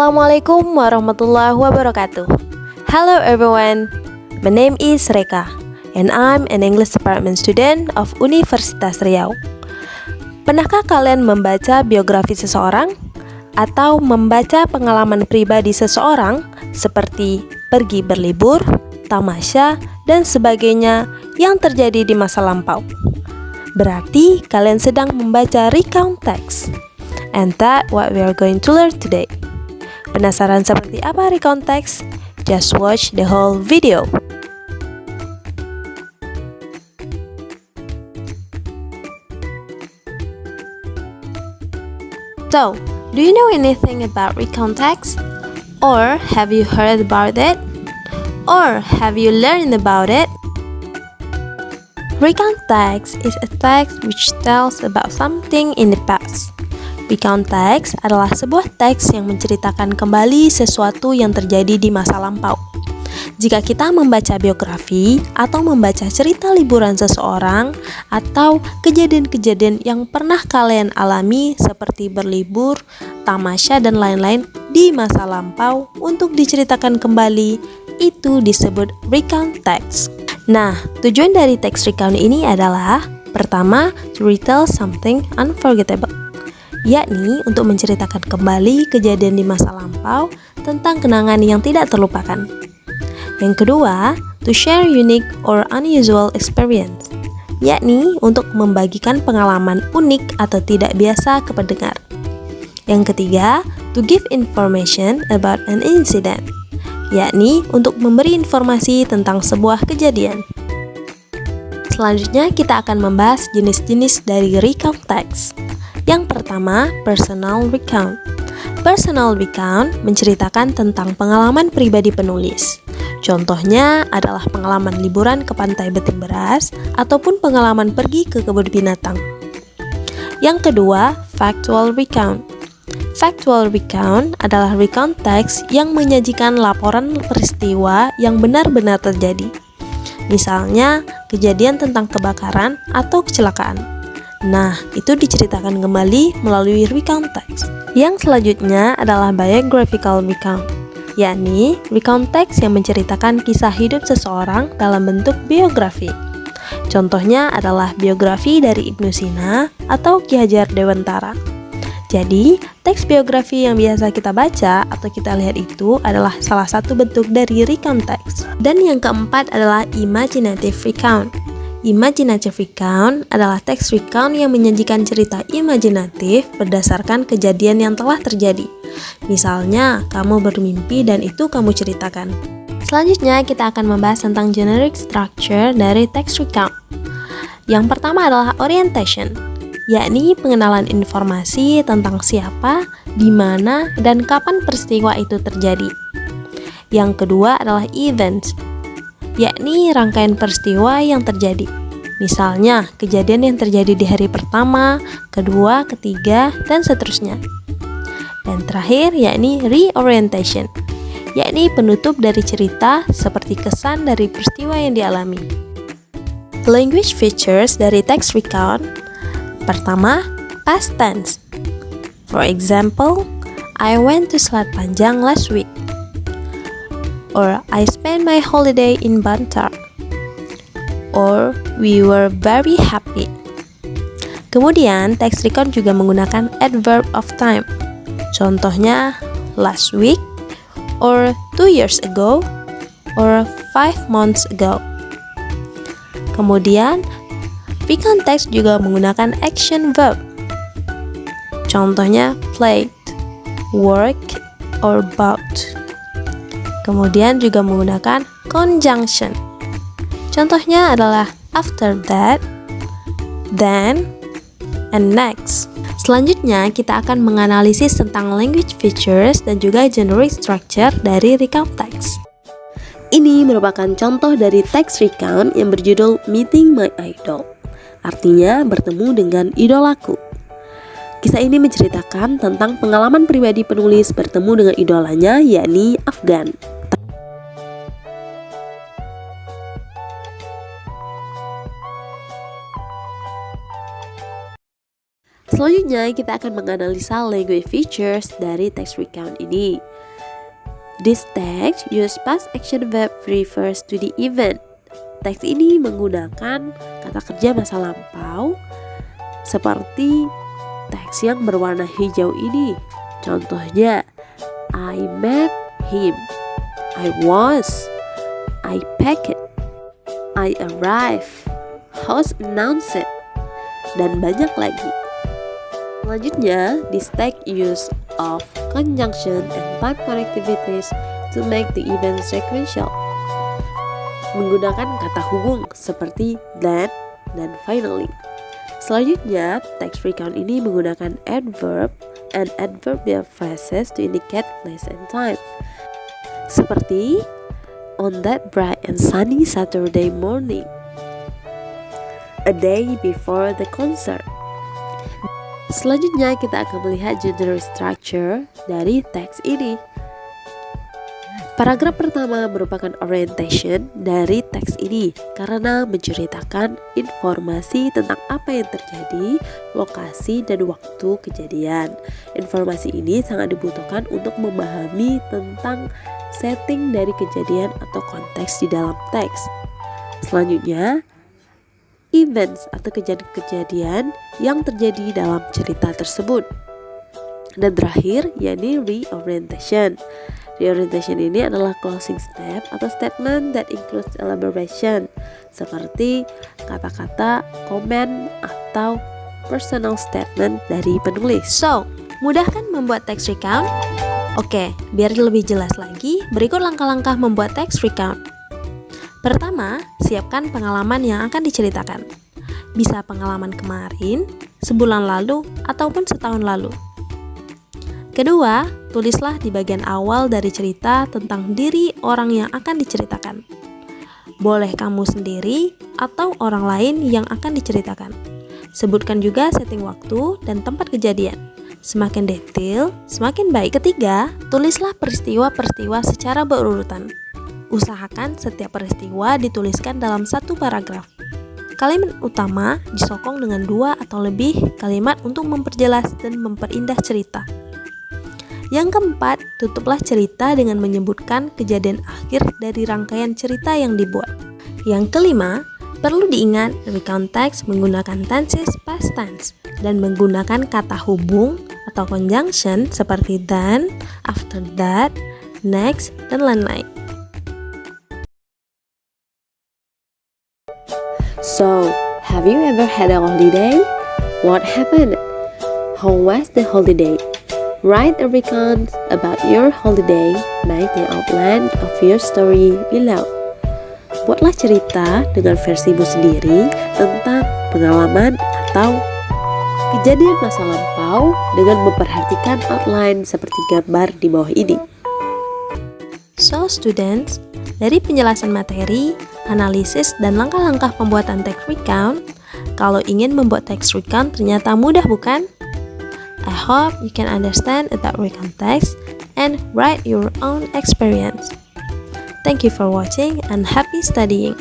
Assalamualaikum warahmatullahi wabarakatuh. Hello everyone, my name is Reka and I'm an English department student of Universitas Riau. Pernahkah kalian membaca biografi seseorang atau membaca pengalaman pribadi seseorang seperti pergi berlibur, tamasya, dan sebagainya yang terjadi di masa lampau? Berarti kalian sedang membaca recount text. And that what we are going to learn today. Penasaran seperti apa recount text? Just watch the whole video. So, do you know anything about recount text? Or have you heard about it? Or have you learned about it? Recount text is a text which tells about something in the past. Recount text adalah sebuah teks yang menceritakan kembali sesuatu yang terjadi di masa lampau. Jika kita membaca biografi atau membaca cerita liburan seseorang atau kejadian-kejadian yang pernah kalian alami seperti berlibur, tamasya, dan lain-lain di masa lampau untuk diceritakan kembali, itu disebut recount text. Nah, tujuan dari teks recount ini adalah pertama, to retell something unforgettable, yakni untuk menceritakan kembali kejadian di masa lampau tentang kenangan yang tidak terlupakan. Yang kedua, to share unique or unusual experience, yakni untuk membagikan pengalaman unik atau tidak biasa ke pendengar. Yang ketiga, to give information about an incident, yakni untuk memberi informasi tentang sebuah kejadian. Selanjutnya kita akan membahas jenis-jenis dari recount text. Yang pertama, personal recount. Personal recount menceritakan tentang pengalaman pribadi penulis. Contohnya adalah pengalaman liburan ke pantai Beting Beras ataupun pengalaman pergi ke kebun binatang. Yang kedua, factual recount. Factual recount adalah recount text yang menyajikan laporan peristiwa yang benar-benar terjadi. Misalnya, kejadian tentang kebakaran atau kecelakaan. Nah, itu diceritakan kembali melalui recount text. Yang selanjutnya adalah biographical recount, yakni recount text yang menceritakan kisah hidup seseorang dalam bentuk biografi. Contohnya adalah biografi dari Ibnu Sina atau Ki Hajar Dewantara. Jadi, teks biografi yang biasa kita baca atau kita lihat itu adalah salah satu bentuk dari recount text. Dan yang keempat adalah imaginative recount. Imaginative recount adalah teks recount yang menyajikan cerita imajinatif berdasarkan kejadian yang telah terjadi. Misalnya, kamu bermimpi dan itu kamu ceritakan. Selanjutnya, kita akan membahas tentang generic structure dari teks recount. Yang pertama adalah orientation, yakni pengenalan informasi tentang siapa, di mana, dan kapan peristiwa itu terjadi. Yang kedua adalah events, yakni rangkaian peristiwa yang terjadi. Misalnya, kejadian yang terjadi di hari pertama, kedua, ketiga, dan seterusnya. Dan terakhir, yakni reorientation, yakni penutup dari cerita seperti kesan dari peristiwa yang dialami. Language features dari text recount. Pertama, past tense. For example, I went to Selat Panjang last week. Or I spent my holiday in Bantar. Or we were very happy. Kemudian, text recount juga menggunakan adverb of time. Contohnya, last week, or 2 years ago, or 5 months ago. Kemudian, recount text juga menggunakan action verb. Contohnya, played, work, or bought. Kemudian juga menggunakan conjunction. Contohnya adalah after that, then, and next. Selanjutnya, kita akan menganalisis tentang language features dan juga generic structure dari recount text. Ini merupakan contoh dari text recount yang berjudul Meeting My Idol. Artinya, bertemu dengan idolaku. Kisah ini menceritakan tentang pengalaman pribadi penulis bertemu dengan idolanya, yakni Afgan. Selanjutnya, kita akan menganalisa language features dari text recount ini. This text use past action verb refers to the event. Teks ini menggunakan kata kerja masa lampau seperti teks yang berwarna hijau ini. Contohnya, I met him, I was, I packed, I arrived, host announced, dan banyak lagi. Selanjutnya, this text use of conjunction and time connectivities to make the event sequential. Menggunakan kata hubung seperti then dan finally. Selanjutnya, text recount ini menggunakan adverb and adverbial phrases to indicate place and time. Seperti on that bright and sunny Saturday morning, a day before the concert. Selanjutnya kita akan melihat general structure dari teks ini. Paragraf pertama merupakan orientation dari teks ini karena menceritakan informasi tentang apa yang terjadi, lokasi, dan waktu kejadian. Informasi ini sangat dibutuhkan untuk memahami tentang setting dari kejadian atau konteks di dalam teks. Selanjutnya, events atau kejadian-kejadian yang terjadi dalam cerita tersebut. Dan terakhir, yakni reorientation. Reorientation ini adalah closing step atau statement that includes elaboration, seperti kata-kata, komen, atau personal statement dari penulis. So, mudah kan membuat text recount? Oke, biar lebih jelas lagi, berikut langkah-langkah membuat text recount. Pertama, siapkan pengalaman yang akan diceritakan. Bisa pengalaman kemarin, sebulan lalu, ataupun setahun lalu. Kedua, tulislah di bagian awal dari cerita tentang diri orang yang akan diceritakan. Boleh kamu sendiri atau orang lain yang akan diceritakan. Sebutkan juga setting waktu dan tempat kejadian. Semakin detail, semakin baik. Ketiga, tulislah peristiwa-peristiwa secara berurutan. Usahakan setiap peristiwa dituliskan dalam satu paragraf. Kalimat utama disokong dengan 2 atau lebih kalimat untuk memperjelas dan memperindah cerita. Yang keempat, tutuplah cerita dengan menyebutkan kejadian akhir dari rangkaian cerita yang dibuat. Yang kelima, perlu diingat recount text menggunakan tenses past tense dan menggunakan kata hubung atau conjunction seperti then, after that, next, dan lain-lain. So, have you ever had a holiday? What happened? How was the holiday? Write a recount about your holiday. Make the outline of your story below. Buatlah cerita dengan versimu sendiri tentang pengalaman atau kejadian masa lampau dengan memperhatikan outline seperti gambar di bawah ini. So students, dari penjelasan materi, analisis, dan langkah-langkah pembuatan text recount, kalau ingin membuat text recount ternyata mudah bukan? I hope you can understand about recount text and write your own experience. Thank you for watching and happy studying.